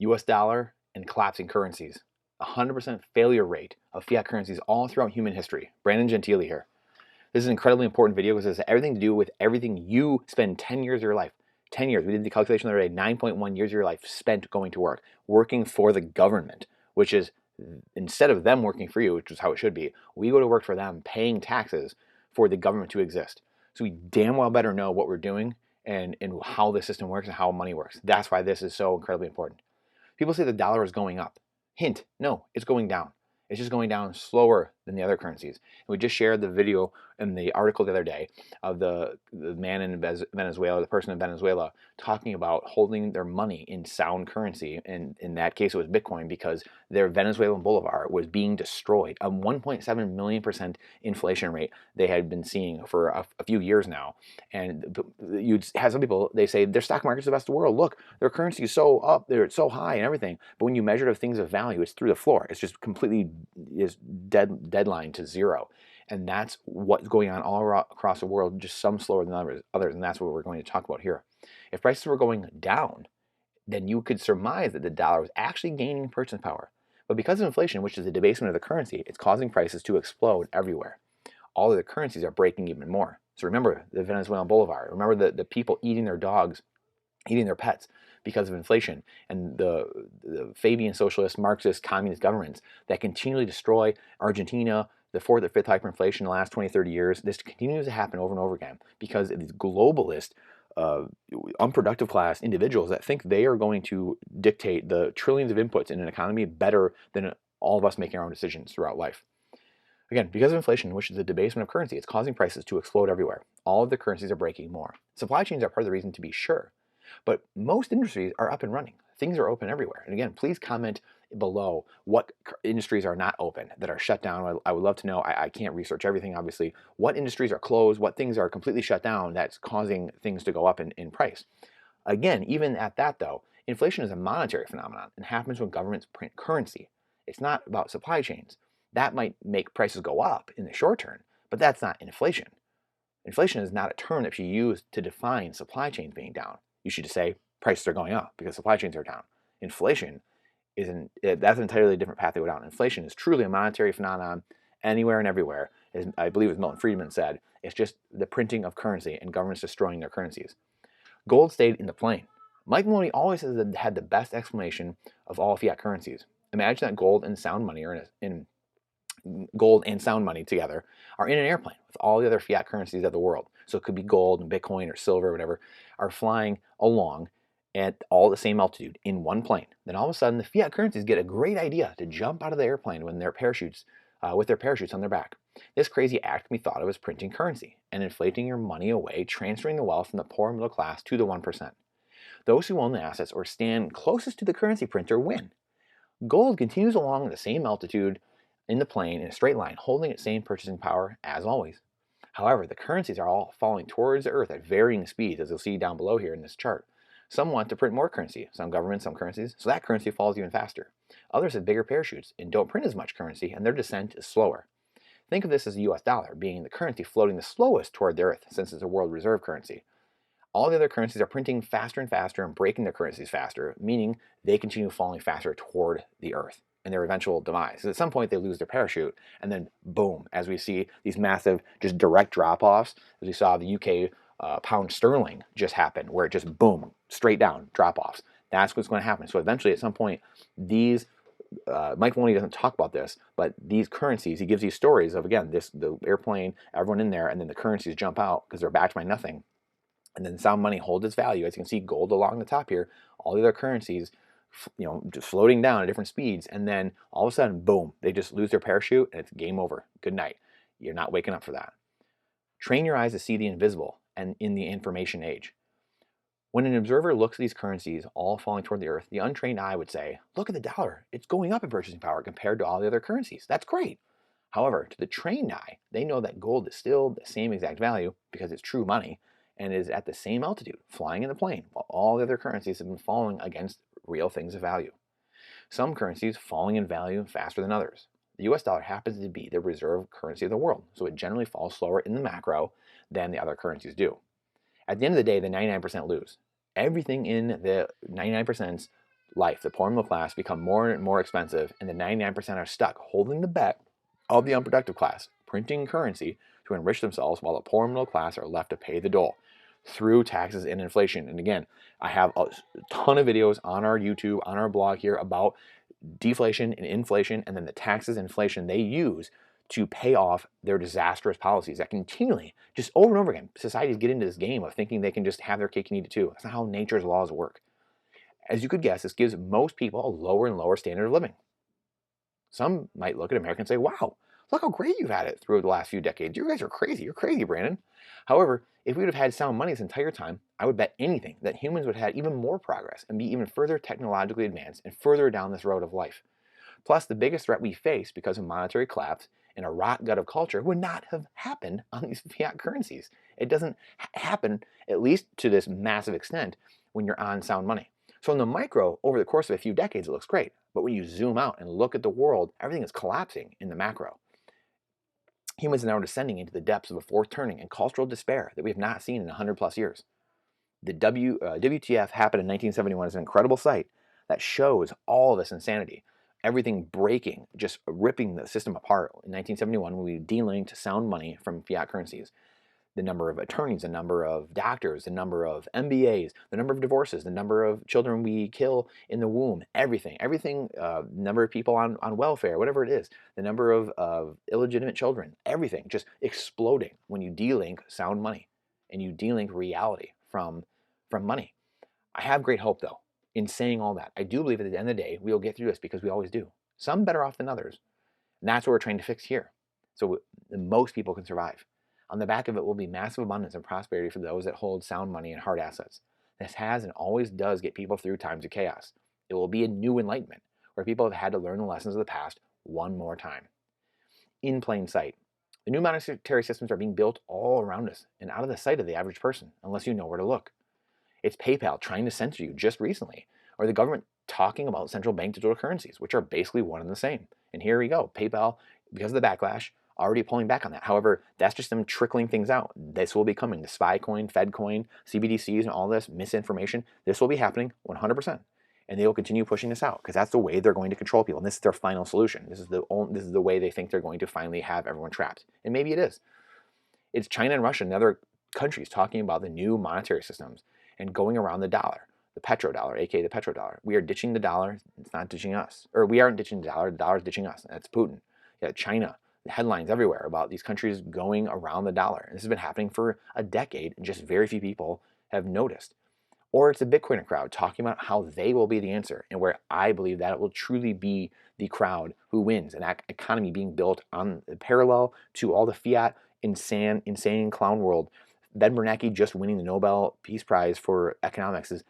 US dollar and collapsing currencies. 100% failure rate of fiat currencies all throughout human history. Brandon Gentili here. This is an incredibly important video because it has everything to do with everything you spend 10 years of your life. 10 years. We did the calculation the other day. 9.1 years of your life spent going to work, working for the government, which is, instead of them working for you, which is how it should be, we go to work for them, paying taxes for the government to exist. So we damn well better know what we're doing and how the system works and how money works. That's why this is so incredibly important. People say the dollar is going up. Hint, no, it's going down. It's just going down slower than the other currencies. And we just shared the video in the article the other day of the man in Venezuela, the person in Venezuela, talking about holding their money in sound currency. And in that case, it was Bitcoin, because their Venezuelan bolivar was being destroyed. A 1.7 million% inflation rate they had been seeing for a few years now. And you'd have some people, they say their stock market's the best in the world. Look, their currency is so up there, it's so high and everything. But when you measure the things of value, it's through the floor. It's just completely deadline to zero. And that's what's going on all across the world, just some slower than others, and that's what we're going to talk about here. If prices were going down, then you could surmise that the dollar was actually gaining purchasing power. But because of inflation, which is the debasement of the currency, it's causing prices to explode everywhere. All of the currencies are breaking even more. So remember the Venezuelan bolivar. Remember the people eating their dogs, eating their pets because of inflation, and the Fabian socialist, Marxist, communist governments that continually destroy Argentina, the fourth or fifth hyperinflation in the last 20, 30 years. This continues to happen over and over again because of these globalist, unproductive class individuals that think they are going to dictate the trillions of inputs in an economy better than all of us making our own decisions throughout life. Again, because of inflation, which is the debasement of currency, it's causing prices to explode everywhere. All of the currencies are breaking more. Supply chains are part of the reason, to be sure, but most industries are up and running. Things are open everywhere. And again, please comment below what industries are not open, that are shut down. I would love to know. I can't research everything, obviously. What industries are closed, what things are completely shut down that's causing things to go up in price. Again, even at that though, inflation is a monetary phenomenon and happens when governments print currency. It's not about supply chains. That might make prices go up in the short term, but that's not inflation. Inflation is not a term that you use to define supply chains being down. You should just say prices are going up because supply chains are down. Inflation that's an entirely different path to go down. Inflation is truly a monetary phenomenon anywhere and everywhere. As I believe as Milton Friedman said, it's just the printing of currency and governments destroying their currencies. Gold stayed in the plane. Mike Maloney always has had the best explanation of all fiat currencies. Imagine that gold and sound money are gold and sound money together are in an airplane with all the other fiat currencies of the world. So it could be gold and Bitcoin or silver or whatever, are flying along at all the same altitude in one plane. Then all of a sudden the fiat currencies get a great idea to jump out of the airplane when their parachutes, with their parachutes on their back. This crazy act can be thought of as printing currency and inflating your money away, transferring the wealth from the poor middle class to the 1%. Those who own the assets or stand closest to the currency printer win. Gold continues along the same altitude in the plane in a straight line, holding its same purchasing power as always. However, the currencies are all falling towards the earth at varying speeds, as you'll see down below here in this chart. Some want to print more currency, some governments, some currencies, so that currency falls even faster. Others have bigger parachutes and don't print as much currency, and their descent is slower. Think of this as the US dollar being the currency floating the slowest toward the earth, since it's a world reserve currency. All the other currencies are printing faster and faster and breaking their currencies faster, meaning they continue falling faster toward the earth and their eventual demise. So at some point they lose their parachute, and then boom, as we see these massive just direct drop-offs, as we saw the UK pound sterling just happen, where it just boom, straight down drop-offs. That's what's going to happen. So eventually at some point, these Mike Maloney doesn't talk about this, but these currencies, he gives these stories of, again, the airplane, everyone in there, and then the currencies jump out because they're backed by nothing. And then sound money holds its value. As you can see, gold along the top here, all the other currencies, just floating down at different speeds, and then all of a sudden, boom, they just lose their parachute and it's game over. Good night. You're not waking up for that. Train your eyes to see the invisible and in the information age. When an observer looks at these currencies all falling toward the earth, the untrained eye would say, look at the dollar. It's going up in purchasing power compared to all the other currencies. That's great. However, to the trained eye, they know that gold is still the same exact value because it's true money and is at the same altitude, flying in the plane, while all the other currencies have been falling against real things of value. Some currencies falling in value faster than others. The US dollar happens to be the reserve currency of the world, so it generally falls slower in the macro than the other currencies do. At the end of the day, the 99% lose. Everything in the 99% life, the poor middle class, become more and more expensive, and the 99% are stuck holding the bet of the unproductive class, printing currency to enrich themselves, while the poor middle class are left to pay the dole through taxes and inflation. And again, I have a ton of videos on our YouTube, on our blog here about deflation and inflation, and then the taxes and inflation they use to pay off their disastrous policies that continually, just over and over again, societies get into this game of thinking they can just have their cake and eat it too. That's not how nature's laws work. As you could guess, this gives most people a lower and lower standard of living. Some might look at America and say, wow, look how great you've had it through the last few decades. You guys are crazy. You're crazy, Brandon. However, if we would have had sound money this entire time, I would bet anything that humans would have had even more progress and be even further technologically advanced and further down this road of life. Plus, the biggest threat we face because of monetary collapse and a rot gut of culture would not have happened on these fiat currencies. It doesn't happen, at least to this massive extent, when you're on sound money. So in the micro, over the course of a few decades, it looks great. But when you zoom out and look at the world, everything is collapsing in the macro. Humans are now descending into the depths of a fourth turning and cultural despair that we have not seen in 100 plus years. The WTF happened in 1971 is an incredible sight that shows all this insanity. Everything breaking, just ripping the system apart. In 1971, when we delinked sound money from fiat currencies, the number of attorneys, the number of doctors, the number of MBAs, the number of divorces, the number of children we kill in the womb, everything, number of people on welfare, whatever it is, the number of illegitimate children, everything just exploding when you delink sound money and you delink reality from money. I have great hope, though, in saying all that. I do believe at the end of the day, we'll get through this because we always do. Some better off than others. And that's what we're trying to fix here. So most people can survive. On the back of it will be massive abundance and prosperity for those that hold sound money and hard assets. This has and always does get people through times of chaos. It will be a new enlightenment where people have had to learn the lessons of the past one more time. In plain sight, the new monetary systems are being built all around us and out of the sight of the average person, unless you know where to look. It's PayPal trying to censor you just recently, or the government talking about central bank digital currencies, which are basically one and the same. And here we go, PayPal, because of the backlash, already pulling back on that. However, that's just them trickling things out. This will be coming. The SPY coin, Fed coin, CBDCs, and all this misinformation, this will be happening 100%. And they will continue pushing this out because that's the way they're going to control people. And this is their final solution. This is the way they think they're going to finally have everyone trapped. And maybe it is. It's China and Russia and other countries talking about the new monetary systems and going around the dollar, the petrodollar, aka the petrodollar. We are ditching the dollar. It's not ditching us. Or we aren't ditching the dollar is ditching us. That's Putin. Yeah, China. The headlines everywhere about these countries going around the dollar. And this has been happening for a decade, and just very few people have noticed. Or it's a Bitcoiner crowd talking about how they will be the answer, and where I believe that it will truly be the crowd who wins, an economy being built on parallel to all the fiat, insane clown world. Ben Bernanke just winning the Nobel Peace Prize for economics is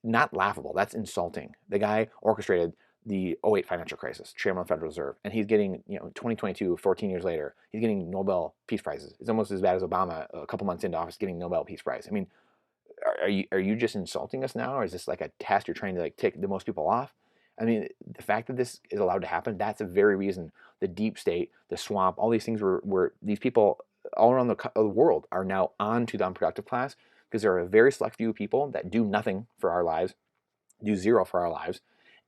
not laughable. That's insulting. The guy orchestrated the '08 financial crisis, chairman of the Federal Reserve, and he's getting, 2022, 14 years later, he's getting Nobel Peace Prizes. It's almost as bad as Obama a couple months into office getting Nobel Peace Prize. I mean, are you just insulting us now, or is this like a test you're trying to take the most people off? I mean, the fact that this is allowed to happen, that's the very reason the deep state, the swamp, all these things were these people all around the world are now on to the unproductive class, because there are a very select few people that do nothing for our lives, do zero for our lives,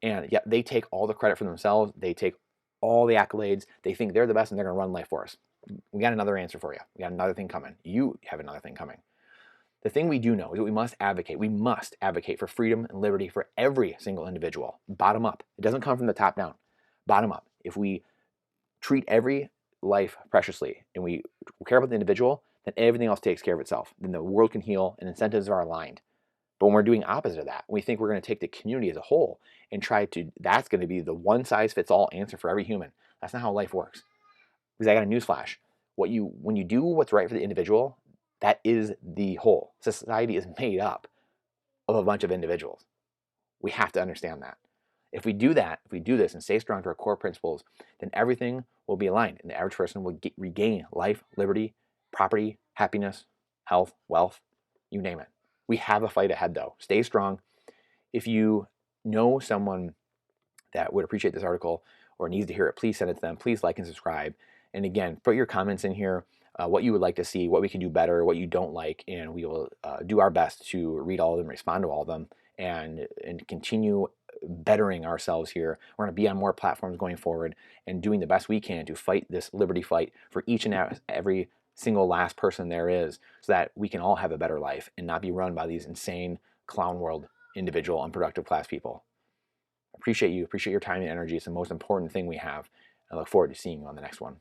and yet they take all the credit for themselves. They take all the accolades. They think they're the best and they're going to run life for us. We got another answer for you. We got another thing coming. You have another thing coming. The thing we do know is that we must advocate. We must advocate for freedom and liberty for every single individual. Bottom up. It doesn't come from the top down. Bottom up. If we treat every life preciously and we care about the individual, then everything else takes care of itself. Then the world can heal and incentives are aligned. But when we're doing opposite of that, we think we're going to take the community as a whole and that's going to be the one size fits all answer for every human. That's not how life works. Because I got a newsflash. When you do what's right for the individual, that is the whole. Society is made up of a bunch of individuals. We have to understand that. If we do this and stay strong to our core principles, then everything will be aligned and the average person will regain life, liberty, property, happiness, health, wealth, you name it. We have a fight ahead, though. Stay strong. If you know someone that would appreciate this article or needs to hear it, please send it to them. Please like and subscribe. And again, put your comments in here, what you would like to see, what we can do better, what you don't like, and we will do our best to read all of them, respond to all of them, and continue bettering ourselves here. We're going to be on more platforms going forward and doing the best we can to fight this liberty fight for each and every single last person there is, so that we can all have a better life and not be run by these insane clown world individual unproductive class people. Appreciate you, appreciate your time and energy. It's the most important thing we have. I look forward to seeing you on the next one.